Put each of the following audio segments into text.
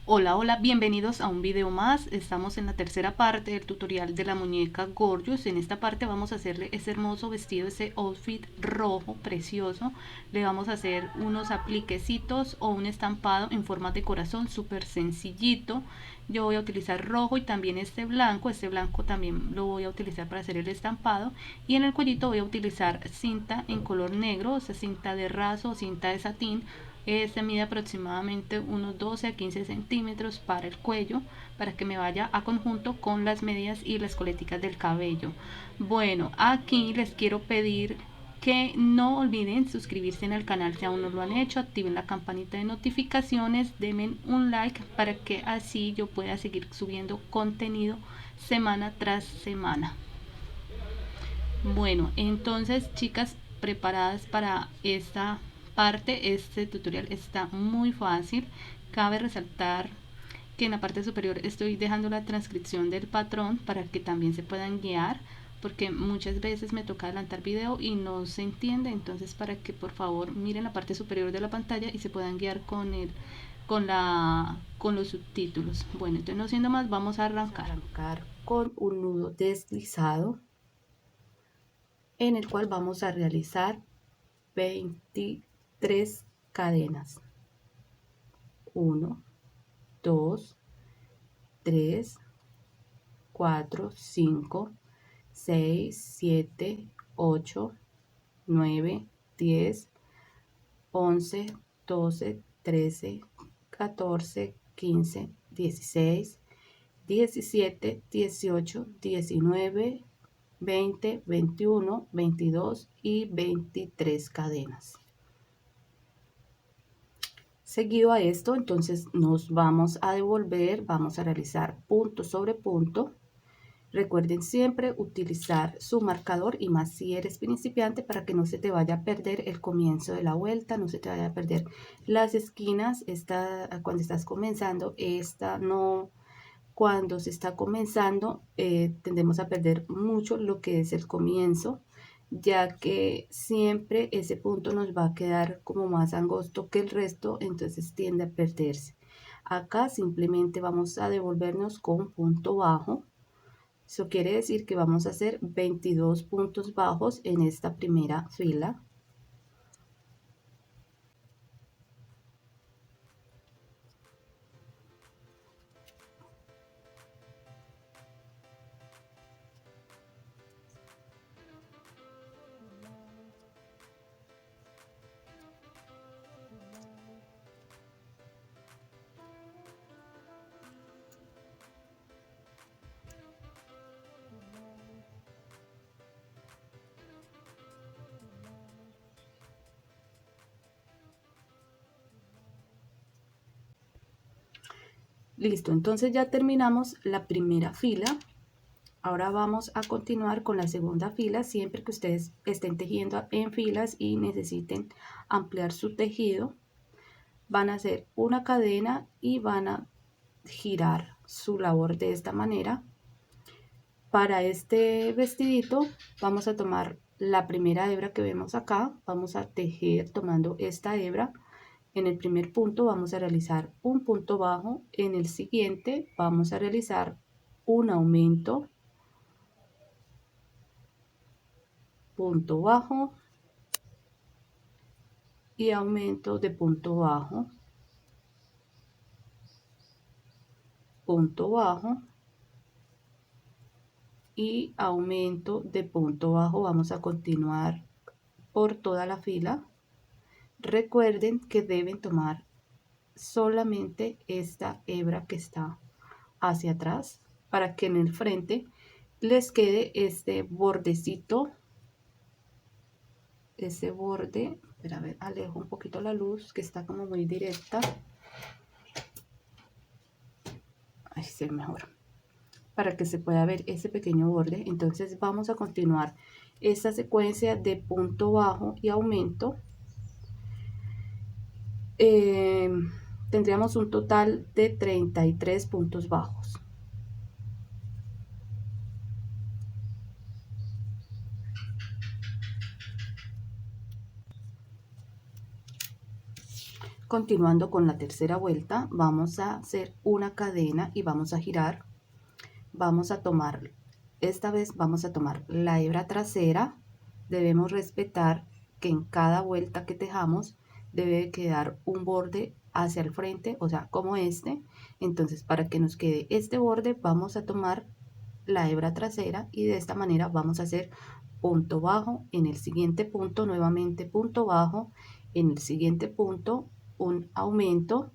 Hola, hola, bienvenidos a un video más. Estamos en la tercera parte del tutorial de la muñeca Gorgeous. En esta parte vamos a hacerle ese hermoso vestido, ese outfit rojo precioso. Le vamos a hacer unos apliquecitos o un estampado en forma de corazón súper sencillito. Yo voy a utilizar rojo y también este blanco. Este blanco también lo voy a utilizar para hacer el estampado. Y en el cuellito voy a utilizar cinta en color negro, o sea, cinta de raso o cinta de satín. Este mide aproximadamente unos 12 a 15 centímetros para el cuello, para que me vaya a conjunto con las medias y las coleticas del cabello. Bueno, aquí les quiero pedir que no olviden suscribirse en el canal si aún no lo han hecho, activen la campanita de notificaciones, denme un like para que así yo pueda seguir subiendo contenido semana tras semana. Bueno, entonces chicas, preparadas para esta parte. Este tutorial está muy fácil. Cabe resaltar que en la parte superior estoy dejando la transcripción del patrón para que también se puedan guiar, porque muchas veces me toca adelantar video y no se entiende. Entonces, para que por favor miren la parte superior de la pantalla y se puedan guiar con los subtítulos. Bueno, entonces no siendo más, vamos a arrancar con un nudo deslizado en el cual vamos a realizar 23 cadenas. 1, 2, 3, 4, 5, 6, 7, 8, 9, 10, 11, 12, 13, 14, 15, 16, 17, 18, 19, 20, 21, 22 y 23 cadenas. Seguido a esto, entonces nos vamos a devolver, vamos a realizar punto sobre punto. Recuerden siempre utilizar su marcador, y más si eres principiante, para que no se te vaya a perder el comienzo de la vuelta, no se te vaya a perder las esquinas. Cuando estás comenzando, cuando se está comenzando, tendemos a perder mucho lo que es el comienzo, ya que siempre ese punto nos va a quedar como más angosto que el resto, entonces tiende a perderse. Acá simplemente vamos a devolvernos con punto bajo. Eso quiere decir que vamos a hacer 22 puntos bajos en esta primera fila. Listo, entonces ya terminamos la primera fila. Ahora vamos a continuar con la segunda fila. Siempre que ustedes estén tejiendo en filas y necesiten ampliar su tejido, van a hacer una cadena y van a girar su labor de esta manera. Para este vestidito vamos a tomar la primera hebra que vemos acá, vamos a tejer tomando esta hebra. En el primer punto vamos a realizar un punto bajo, en el siguiente vamos a realizar un aumento, punto bajo y aumento de punto bajo, punto bajo y aumento de punto bajo. Vamos a continuar por toda la fila. Recuerden que deben tomar solamente esta hebra que está hacia atrás, para que en el frente les quede este bordecito, ese borde. Espera, a ver, alejo un poquito la luz que está como muy directa. Ahí se ve mejor, para que se pueda ver ese pequeño borde. Entonces vamos a continuar esta secuencia de punto bajo y aumento. Tendríamos un total de 33 puntos bajos. Continuando con la tercera vuelta, vamos a hacer una cadena y vamos a girar. Vamos a tomar, esta vez vamos a tomar la hebra trasera. Debemos respetar que en cada vuelta que tejamos debe quedar un borde hacia el frente, o sea, como este. Entonces, para que nos quede este borde, vamos a tomar la hebra trasera y de esta manera vamos a hacer punto bajo, en el siguiente punto nuevamente punto bajo, en el siguiente punto un aumento,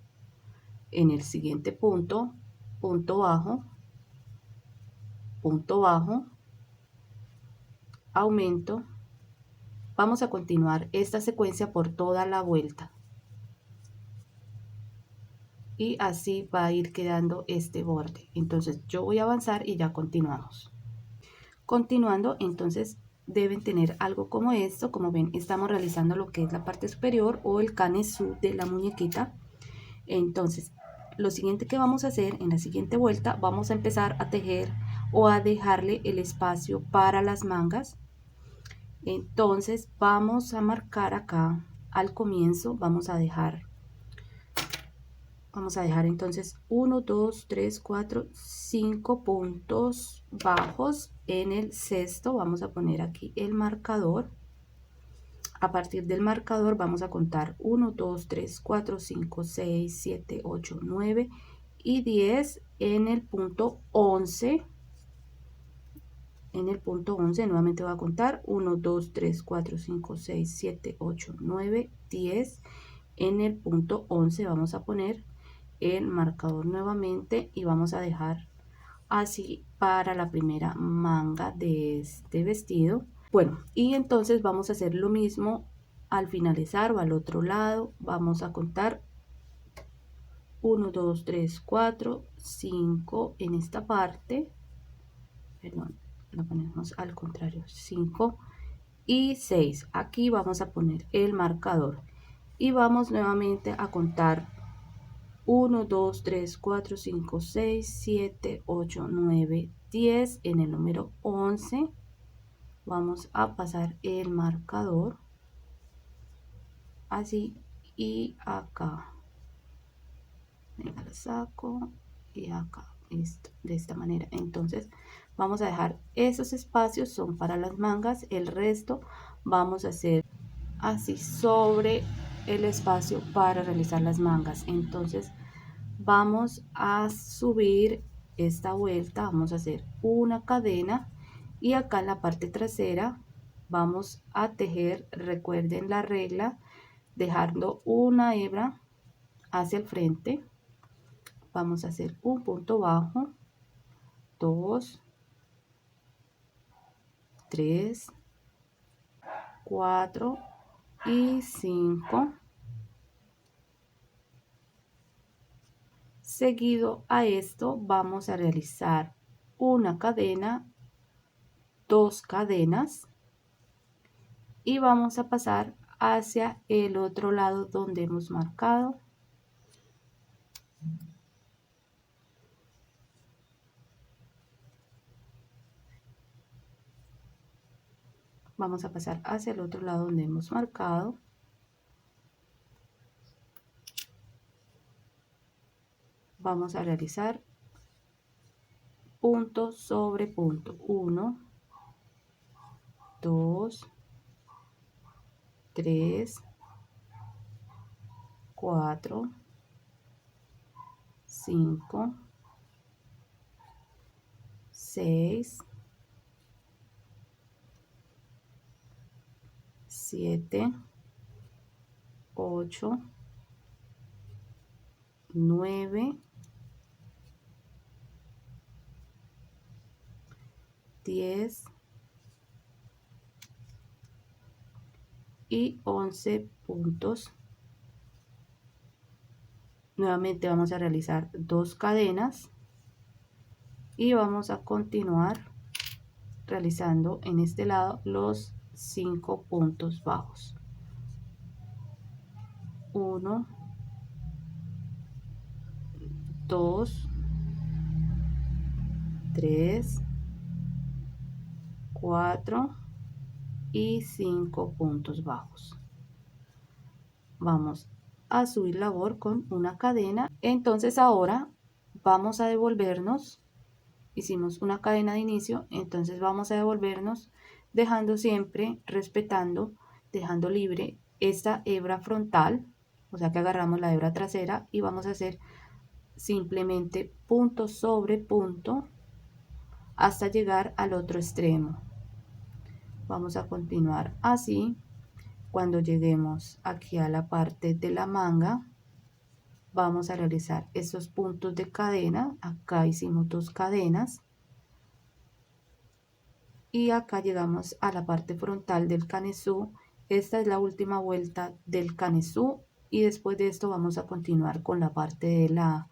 en el siguiente punto punto bajo, aumento. Vamos a continuar esta secuencia por toda la vuelta y así va a ir quedando este borde. Entonces yo voy a avanzar y ya continuamos. Continuando, entonces deben tener algo como esto. Como ven, estamos realizando lo que es la parte superior o el canesú de la muñequita. Entonces lo siguiente que vamos a hacer en la siguiente vuelta, vamos a empezar a tejer o a dejarle el espacio para las mangas. Entonces vamos a marcar acá al comienzo, vamos a dejar entonces 1, 2, 3, 4, 5 puntos bajos. En el sexto vamos a poner aquí el marcador. A partir del marcador vamos a contar 1, 2, 3, 4, 5, 6, 7, 8, 9 y 10 en el punto 11. En el punto 11 nuevamente voy a contar 1, 2, 3, 4, 5, 6, 7, 8, 9, 10. En el punto 11 vamos a poner el marcador nuevamente y vamos a dejar así para la primera manga de este vestido. Bueno, y entonces vamos a hacer lo mismo al finalizar o al otro lado. Vamos a contar 1, 2, 3, 4, 5 en esta parte. Perdón, lo ponemos al contrario, 5 y 6. Aquí vamos a poner el marcador y vamos nuevamente a contar 1, 2, 3, 4, 5, 6, 7, 8, 9, 10. En el número 11 vamos a pasar el marcador así y acá. Venga, lo saco y acá, listo, de esta manera. Entonces vamos a dejar esos espacios, son para las mangas, el resto vamos a hacer así sobre el espacio para realizar las mangas. Entonces vamos a subir esta vuelta, vamos a hacer una cadena y acá en la parte trasera vamos a tejer, recuerden la regla, dejando una hebra hacia el frente. Vamos a hacer un punto bajo, 2, 3, 4 y 5. Seguido a esto vamos a realizar una cadena, 2 cadenas y vamos a pasar hacia el otro lado donde hemos marcado. Vamos a pasar hacia el otro lado donde hemos marcado. Vamos a realizar punto sobre punto, 1, 2, 3, 4, 5, 6, 7, 8, 9, 10 y 11 puntos. Nuevamente vamos a realizar 2 cadenas y vamos a continuar realizando en este lado los 5 puntos bajos. 1, 2, 3, 4 y 5 puntos bajos. Vamos a subir labor con una cadena. Entonces ahora vamos a devolvernos, hicimos una cadena de inicio, entonces vamos a devolvernos dejando siempre, respetando, dejando libre esta hebra frontal, o sea que agarramos la hebra trasera y vamos a hacer simplemente punto sobre punto hasta llegar al otro extremo. Vamos a continuar así. Cuando lleguemos aquí a la parte de la manga, vamos a realizar esos puntos de cadena. Acá hicimos 2 cadenas y acá llegamos a la parte frontal del canesú. Esta es la última vuelta del canesú y después de esto vamos a continuar con la parte de la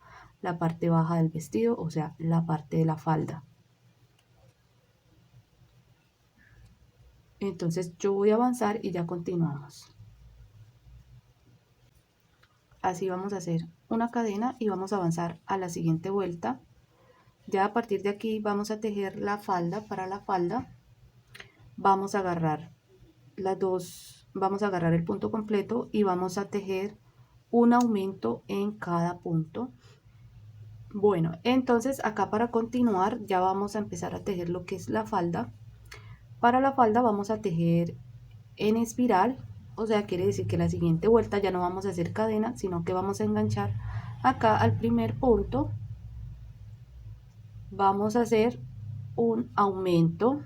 parte baja del vestido, o sea, la parte de la falda. Entonces yo voy a avanzar y ya continuamos. Así vamos a hacer una cadena y vamos a avanzar a la siguiente vuelta. Ya a partir de aquí vamos a tejer la falda. Para la falda vamos a agarrar las dos, vamos a agarrar el punto completo y vamos a tejer un aumento en cada punto. Bueno, entonces acá para continuar ya vamos a empezar a tejer lo que es la falda. Para la falda vamos a tejer en espiral, o sea, quiere decir que la siguiente vuelta ya no vamos a hacer cadena, sino que vamos a enganchar acá al primer punto. Vamos a hacer un aumento.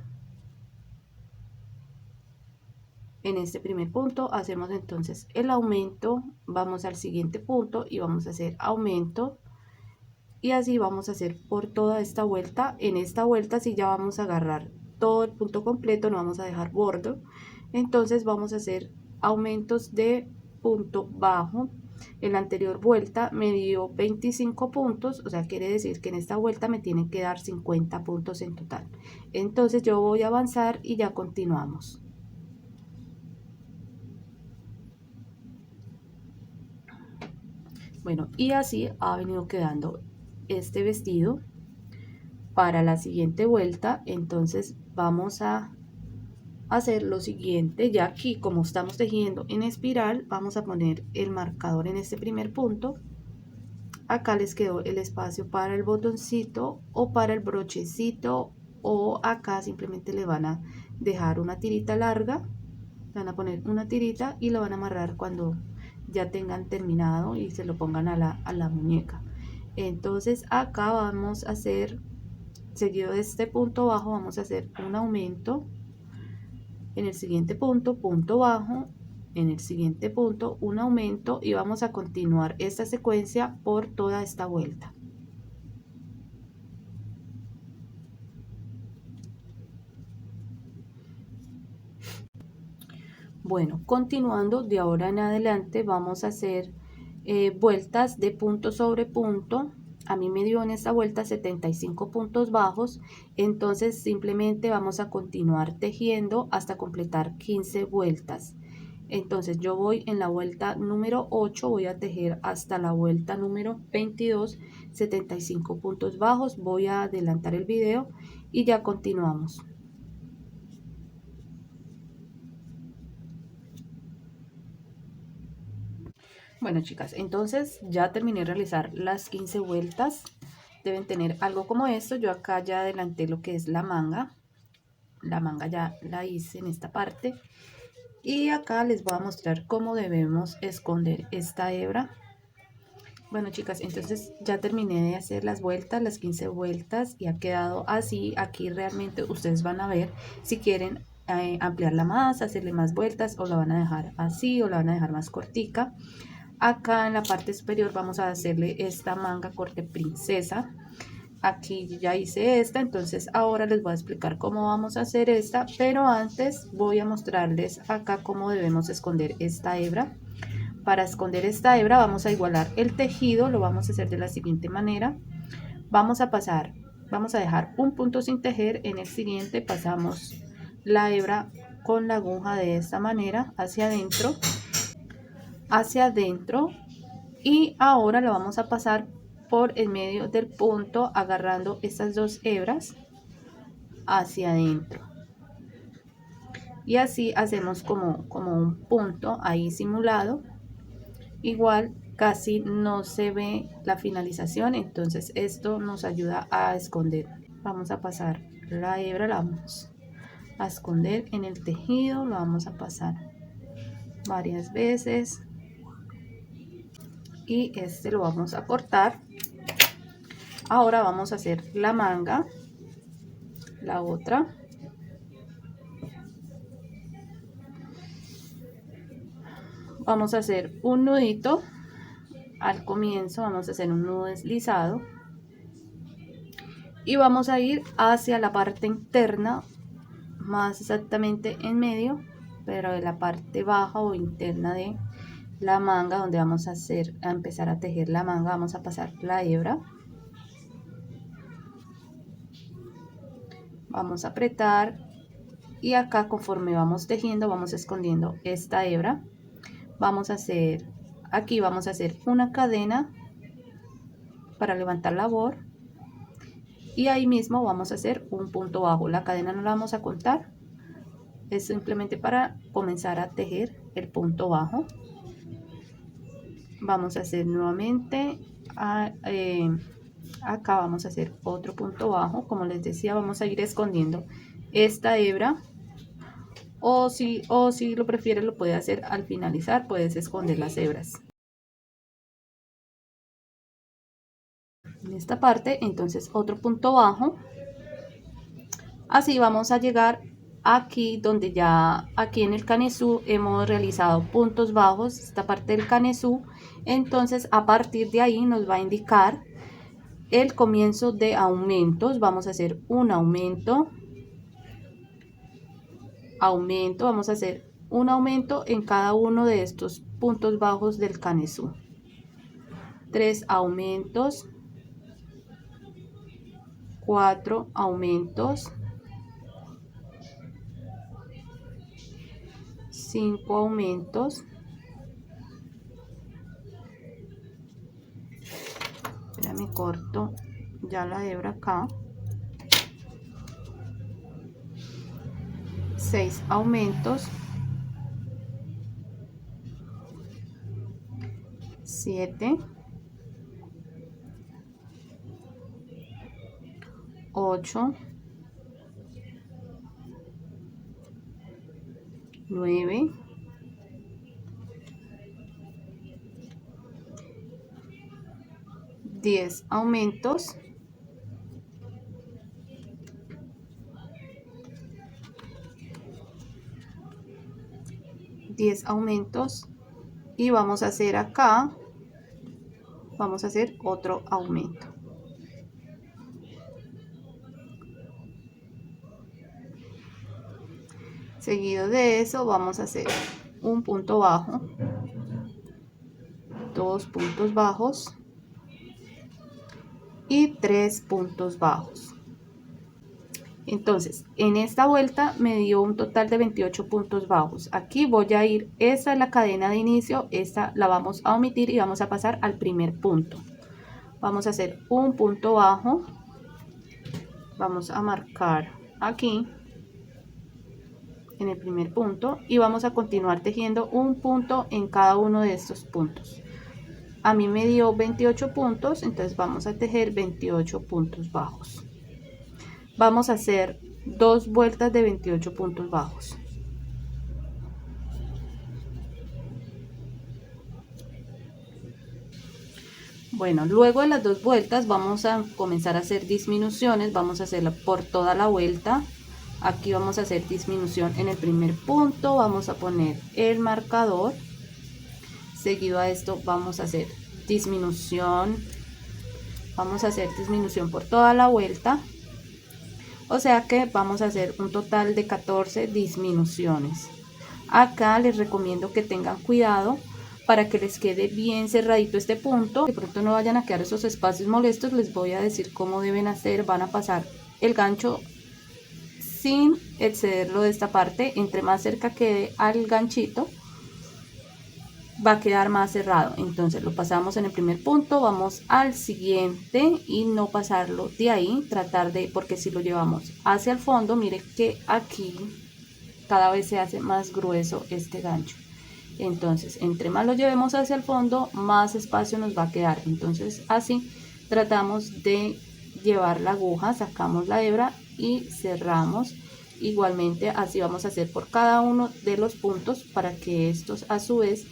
En este primer punto hacemos entonces el aumento, vamos al siguiente punto y vamos a hacer aumento. Y así vamos a hacer por toda esta vuelta. En esta vuelta sí ya vamos a agarrar todo el punto completo, no vamos a dejar bordo. Entonces vamos a hacer aumentos de punto bajo. En la anterior vuelta me dio 25 puntos, o sea, quiere decir que en esta vuelta me tienen que dar 50 puntos en total. Entonces yo voy a avanzar y ya continuamos. Bueno, y así ha venido quedando este vestido para la siguiente vuelta. Entonces vamos a hacer lo siguiente. Ya aquí, como estamos tejiendo en espiral, vamos a poner el marcador en este primer punto. Acá les quedó el espacio para el botoncito o para el brochecito, o acá simplemente le van a dejar una tirita larga, le van a poner una tirita y lo van a amarrar cuando ya tengan terminado y se lo pongan a la muñeca. Entonces acá vamos a hacer, seguido de este punto bajo, vamos a hacer un aumento. En el siguiente punto, punto bajo. En el siguiente punto, un aumento, y vamos a continuar esta secuencia por toda esta vuelta. Bueno, continuando de ahora en adelante vamos a hacer vueltas de punto sobre punto. A mí me dio en esta vuelta 75 puntos bajos, entonces simplemente vamos a continuar tejiendo hasta completar 15 vueltas. Entonces yo voy en la vuelta número 8, voy a tejer hasta la vuelta número 22, 75 puntos bajos. Voy a adelantar el video y ya continuamos. Bueno, chicas, entonces ya terminé de realizar las 15 vueltas. Deben tener algo como esto. Yo acá ya adelanté lo que es la manga. La manga ya la hice en esta parte. Y acá les voy a mostrar cómo debemos esconder esta hebra. Bueno, chicas, entonces ya terminé de hacer las vueltas, las 15 vueltas, y ha quedado así. Aquí realmente ustedes van a ver si quieren ampliarla más, hacerle más vueltas, o la van a dejar así, o la van a dejar más cortica. Acá en la parte superior vamos a hacerle esta manga corte princesa. Aquí ya hice esta, entonces ahora les voy a explicar cómo vamos a hacer esta, pero antes voy a mostrarles acá cómo debemos esconder esta hebra. Para esconder esta hebra vamos a igualar el tejido, lo vamos a hacer de la siguiente manera. Vamos a pasar, vamos a dejar un punto sin tejer, en el siguiente pasamos la hebra con la aguja de esta manera hacia adentro, y ahora lo vamos a pasar por el medio del punto agarrando estas dos hebras hacia adentro, y así hacemos como un punto ahí simulado. igual casi no se ve la finalización, entonces esto nos ayuda a esconder. Vamos a pasar la hebra, la vamos a esconder en el tejido, lo vamos a pasar varias veces y este lo vamos a cortar. Ahora vamos a hacer la manga, la otra. Vamos a hacer un nudito al comienzo, vamos a hacer un nudo deslizado y vamos a ir hacia la parte interna, más exactamente en medio, pero de la parte baja o interna de la manga, donde vamos a empezar a tejer la manga. Vamos a pasar la hebra, vamos a apretar y acá conforme vamos tejiendo vamos escondiendo esta hebra. Vamos a hacer aquí, vamos a hacer una cadena para levantar la labor y ahí mismo vamos a hacer un punto bajo. La cadena no la vamos a contar, es simplemente para comenzar a tejer el punto bajo. Vamos a hacer nuevamente acá vamos a hacer otro punto bajo. Como les decía, vamos a ir escondiendo esta hebra, o si lo prefieres lo puedes hacer al finalizar, puedes esconder las hebras en esta parte. Entonces otro punto bajo, así vamos a llegar aquí donde ya aquí en el canesú hemos realizado puntos bajos, esta parte del canesú. Entonces a partir de ahí nos va a indicar el comienzo de aumentos. Vamos a hacer un aumento, vamos a hacer un aumento en cada uno de estos puntos bajos del canesú. 3 aumentos, 4 aumentos, 5 aumentos, ya me corto ya la hebra acá, 6 aumentos, 7, 8, 9, 10 aumentos, 10 aumentos, y vamos a hacer acá, vamos a hacer otro aumento. Seguido de eso vamos a hacer un punto bajo, 2 puntos bajos y 3 puntos bajos. Entonces en esta vuelta me dio un total de 28 puntos bajos. Aquí voy a ir, esta es la cadena de inicio, esta la vamos a omitir y vamos a pasar al primer punto. Vamos a hacer un punto bajo, vamos a marcar aquí en el primer punto y vamos a continuar tejiendo un punto en cada uno de estos puntos. A mí me dio 28 puntos, entonces vamos a tejer 28 puntos bajos. Vamos a hacer 2 vueltas de 28 puntos bajos. Bueno, luego de las 2 vueltas vamos a comenzar a hacer disminuciones. Vamos a hacerla por toda la vuelta. Aquí vamos a hacer disminución en el primer punto, vamos a poner el marcador. Seguido a esto vamos a hacer disminución, vamos a hacer disminución por toda la vuelta. O sea que vamos a hacer un total de 14 disminuciones. Acá les recomiendo que tengan cuidado para que les quede bien cerradito este punto. De pronto no vayan a quedar esos espacios molestos. Les voy a decir cómo deben hacer. Van a pasar el gancho sin excederlo de esta parte. Entre más cerca quede al ganchito, va a quedar más cerrado. Entonces lo pasamos en el primer punto, vamos al siguiente y no pasarlo de ahí, tratar de, porque si lo llevamos hacia el fondo, mire que aquí cada vez se hace más grueso este gancho. Entonces, entre más lo llevemos hacia el fondo, más espacio nos va a quedar. Entonces, así tratamos de llevar la aguja, sacamos la hebra y cerramos. Igualmente, así vamos a hacer por cada uno de los puntos para que estos a su vez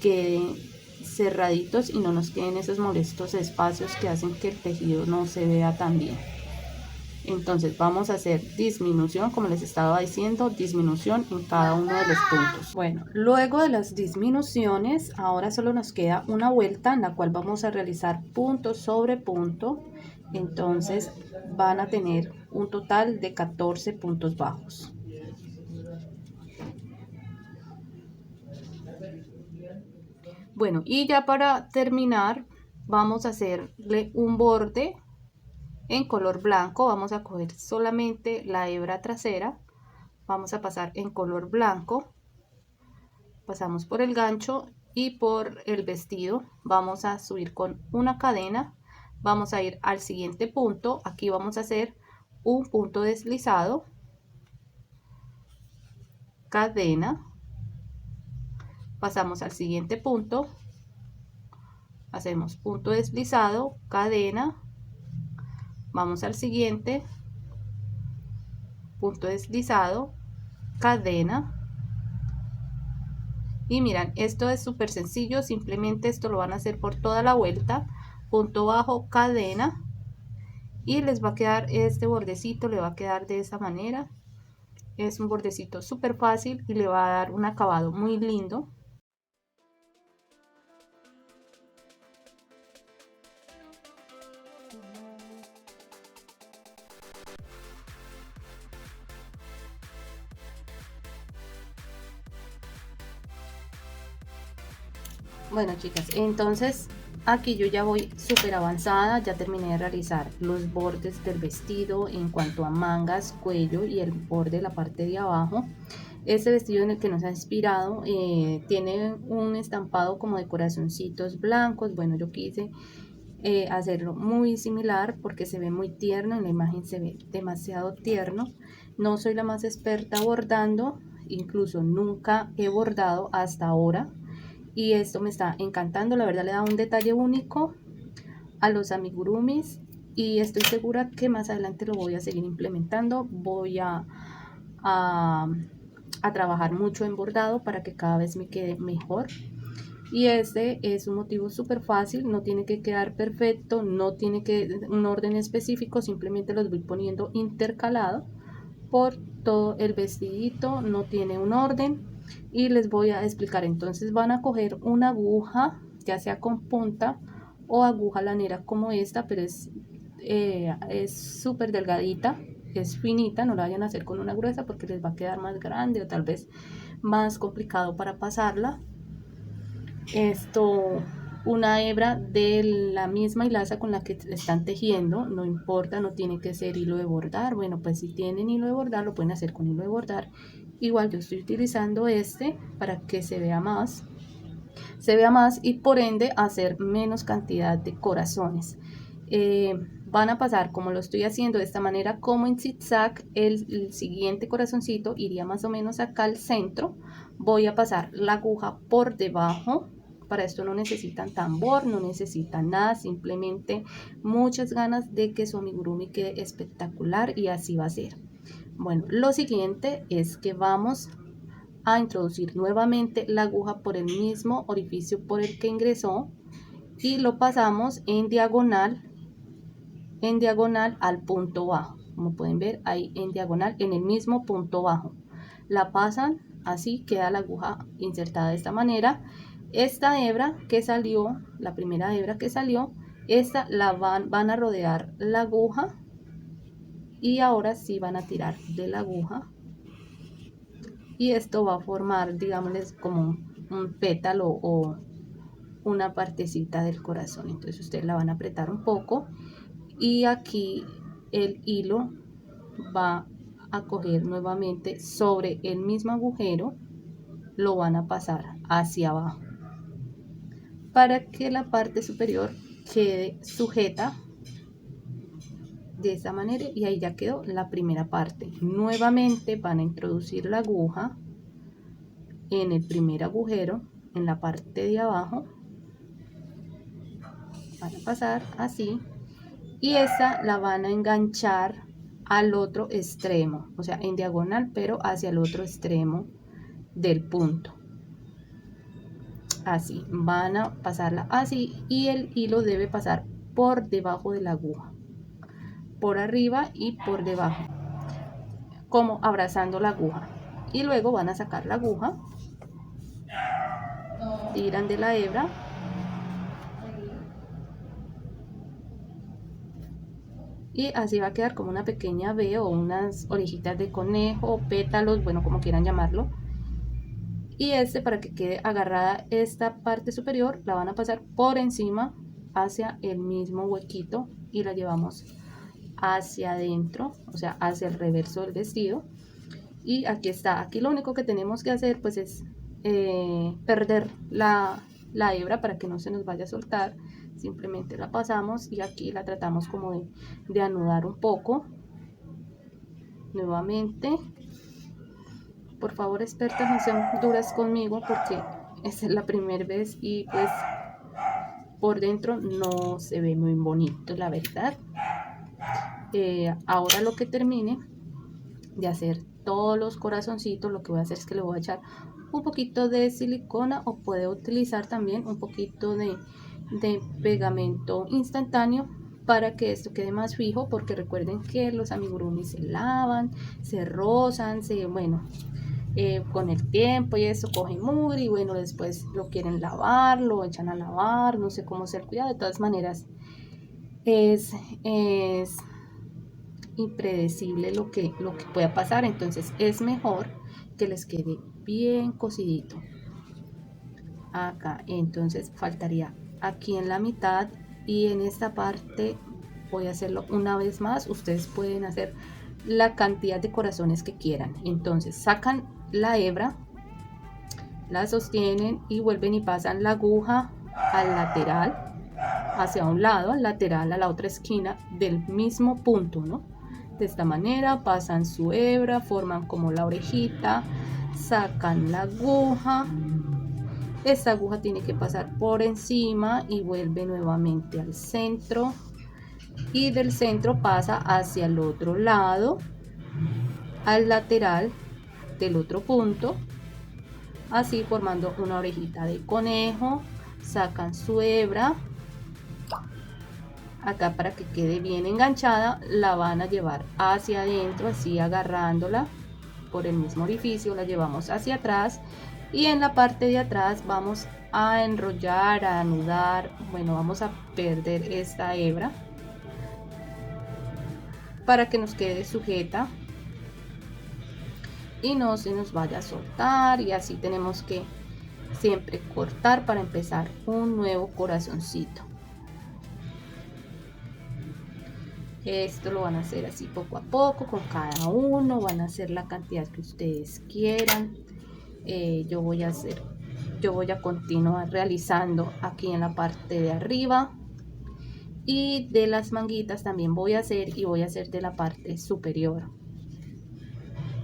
queden cerraditos y no nos queden esos molestos espacios que hacen que el tejido no se vea tan bien. Entonces vamos a hacer disminución, como les estaba diciendo, disminución en cada uno de los puntos. Bueno, luego de las disminuciones, ahora solo nos queda una vuelta en la cual vamos a realizar punto sobre punto. Entonces van a tener un total de 14 puntos bajos. Bueno, y ya para terminar, vamos a hacerle un borde en color blanco. Vamos a coger solamente la hebra trasera, vamos a pasar en color blanco, pasamos por el gancho y por el vestido, vamos a subir con una cadena, vamos a ir al siguiente punto. Aquí vamos a hacer un punto deslizado, cadena, pasamos al siguiente punto, hacemos punto deslizado, cadena, vamos al siguiente, punto deslizado, cadena. Y miran, esto es súper sencillo, simplemente esto lo van a hacer por toda la vuelta, punto bajo, cadena, y les va a quedar este bordecito, le va a quedar de esa manera. Es un bordecito súper fácil y le va a dar un acabado muy lindo. Bueno, chicas, entonces aquí yo ya voy súper avanzada, ya terminé de realizar los bordes del vestido en cuanto a mangas, cuello y el borde de la parte de abajo. Este vestido en el que nos ha inspirado tiene un estampado como de corazoncitos blancos. Bueno, yo quise hacerlo muy similar porque se ve muy tierno, en la imagen se ve demasiado tierno. No soy la más experta bordando, incluso nunca he bordado hasta ahora. Y esto me está encantando, la verdad le da un detalle único a los amigurumis y estoy segura que más adelante lo voy a seguir implementando. Voy a, a trabajar mucho en bordado para que cada vez me quede mejor. Y este es un motivo súper fácil, no tiene que quedar perfecto, no tiene que un orden específico, simplemente los voy poniendo intercalado por todo el vestidito, no tiene un orden. Y les voy a explicar. Entonces van a coger una aguja, ya sea con punta o aguja lanera como esta, pero es súper delgadita, es finita, no la vayan a hacer con una gruesa porque les va a quedar más grande o tal vez más complicado para pasarla. Esto, una hebra de la misma hilaza con la que están tejiendo, no importa, no tiene que ser hilo de bordar. Bueno, pues si tienen hilo de bordar lo pueden hacer con hilo de bordar. Igual yo estoy utilizando este para que se vea más y por ende hacer menos cantidad de corazones. Van a pasar como lo estoy haciendo de esta manera, como en zigzag. El siguiente corazoncito iría más o menos acá al centro. Voy a pasar la aguja por debajo. Para esto no necesitan tambor, no necesitan nada, simplemente muchas ganas de que su amigurumi quede espectacular y así va a ser. Bueno, lo siguiente es que vamos a introducir nuevamente la aguja por el mismo orificio por el que ingresó y lo pasamos en diagonal al punto bajo. Como pueden ver ahí en diagonal en el mismo punto bajo, la pasan así, queda la aguja insertada de esta manera. Esta hebra que salió, la primera hebra que salió, esta la van a rodear la aguja y ahora sí van a tirar de la aguja y esto va a formar, digámosles, como un pétalo o una partecita del corazón. Entonces ustedes la van a apretar un poco y aquí el hilo va a coger nuevamente sobre el mismo agujero, lo van a pasar hacia abajo para que la parte superior quede sujeta de esta manera y ahí ya quedó la primera parte. Nuevamente van a introducir la aguja en el primer agujero, en la parte de abajo, van a pasar así, y esta la van a enganchar al otro extremo, o sea, en diagonal, pero hacia el otro extremo del punto. Así, van a pasarla así, y el hilo debe pasar por debajo de la aguja, por arriba y por debajo, como abrazando la aguja. Y luego van a sacar la aguja, tiran de la hebra y así va a quedar como una pequeña V o unas orejitas de conejo, pétalos, bueno, como quieran llamarlo. Y para que quede agarrada esta parte superior, la van a pasar por encima hacia el mismo huequito y la llevamos hacia adentro, o sea, hacia el reverso del vestido. Y aquí está, aquí lo único que tenemos que hacer pues es perder la hebra para que no se nos vaya a soltar. Simplemente la pasamos y aquí la tratamos como de anudar un poco. Nuevamente, por favor, expertas, no sean duras conmigo porque esa es la primera vez y pues por dentro no se ve muy bonito, la verdad. Ahora lo que termine de hacer todos los corazoncitos, lo que voy a hacer es que le voy a echar un poquito de silicona, o puede utilizar también un poquito de pegamento instantáneo para que esto quede más fijo, porque recuerden que los amigurumis se lavan, se rozan, bueno, con el tiempo y eso coge mugre y bueno, después lo quieren lavar, lo echan a lavar, no sé cómo ser cuidado. De todas maneras es impredecible lo que pueda pasar, entonces es mejor que les quede bien cocidito acá. Entonces faltaría aquí en la mitad, y en esta parte voy a hacerlo una vez más. Ustedes pueden hacer la cantidad de corazones que quieran. Entonces sacan la hebra, la sostienen y vuelven y pasan la aguja al lateral, hacia un lado, al lateral, a la otra esquina del mismo punto, ¿no? De esta manera pasan su hebra, forman como la orejita, sacan la aguja. Esta aguja tiene que pasar por encima y vuelve nuevamente al centro, y del centro pasa hacia el otro lado, al lateral del otro punto, así formando una orejita de conejo. Sacan su hebra acá para que quede bien enganchada, la van a llevar hacia adentro, así agarrándola por el mismo orificio, la llevamos hacia atrás, y en la parte de atrás vamos a enrollar, a anudar, bueno, vamos a perder esta hebra para que nos quede sujeta y no se nos vaya a soltar. Y así tenemos que siempre cortar para empezar un nuevo corazoncito. Esto lo van a hacer así poco a poco con cada uno, van a hacer la cantidad que ustedes quieran. Yo voy a continuar realizando aquí en la parte de arriba, y de las manguitas también voy a hacer, y voy a hacer de la parte superior.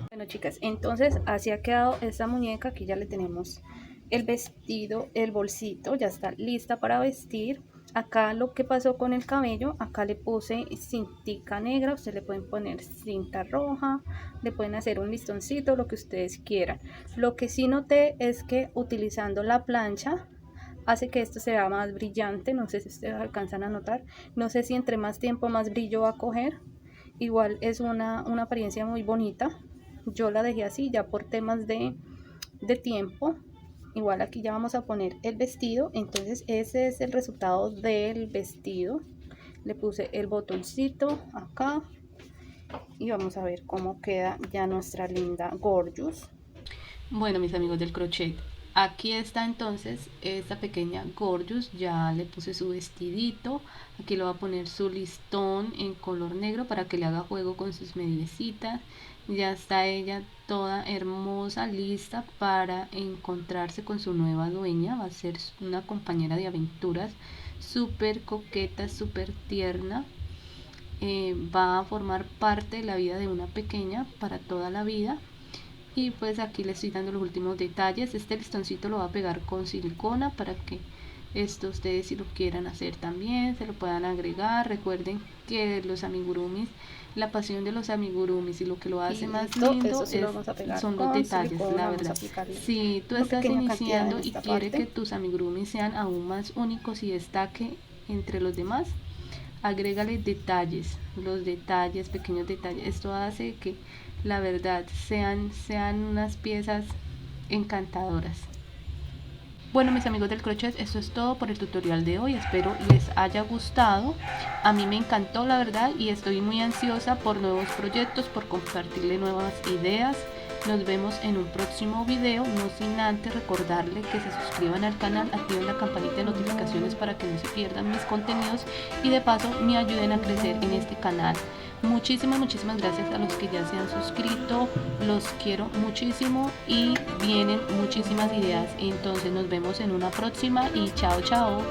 Bueno, chicas, entonces así ha quedado esta muñeca. Aquí ya le tenemos el vestido, el bolsito, ya está lista para vestir. Acá lo que pasó con el cabello, acá le puse cintica negra, ustedes le pueden poner cinta roja, le pueden hacer un listoncito, lo que ustedes quieran. Lo que sí noté es que utilizando la plancha hace que esto sea más brillante, no sé si ustedes alcanzan a notar, no sé si entre más tiempo más brillo va a coger. Igual es una apariencia muy bonita. Yo la dejé así ya por temas de tiempo. Igual aquí ya vamos a poner el vestido. Entonces ese es el resultado del vestido. Le puse el botoncito acá y vamos a ver cómo queda ya nuestra linda Gorgeous. Bueno, mis amigos del crochet, aquí está entonces esta pequeña Gorgeous. Ya le puse su vestidito. Aquí le voy a poner su listón en color negro para que le haga juego con sus mediecitas. Ya está ella toda hermosa, lista para encontrarse con su nueva dueña. Va a ser una compañera de aventuras súper coqueta, súper tierna. Va a formar parte de la vida de una pequeña para toda la vida. Y pues aquí le estoy dando los últimos detalles. Este listoncito lo va a pegar con silicona para que esto ustedes, si lo quieran hacer también, se lo puedan agregar. Recuerden que los amigurumis, la pasión de los amigurumis y lo que lo hace más lindo son los detalles, la verdad. Si tú estás iniciando y quieres que tus amigurumis sean aún más únicos y destaque entre los demás, agrégale detalles, los detalles, pequeños detalles. Esto hace que la verdad sean unas piezas encantadoras. Bueno, mis amigos del crochet, esto es todo por el tutorial de hoy. Espero les haya gustado. A mí me encantó, la verdad, y estoy muy ansiosa por nuevos proyectos, por compartirle nuevas ideas. Nos vemos en un próximo video, no sin antes recordarle que se suscriban al canal, activen la campanita de notificaciones para que no se pierdan mis contenidos y de paso me ayuden a crecer en este canal. Muchísimas gracias a los que ya se han suscrito, los quiero muchísimo y vienen muchísimas ideas. Entonces nos vemos en una próxima y chao.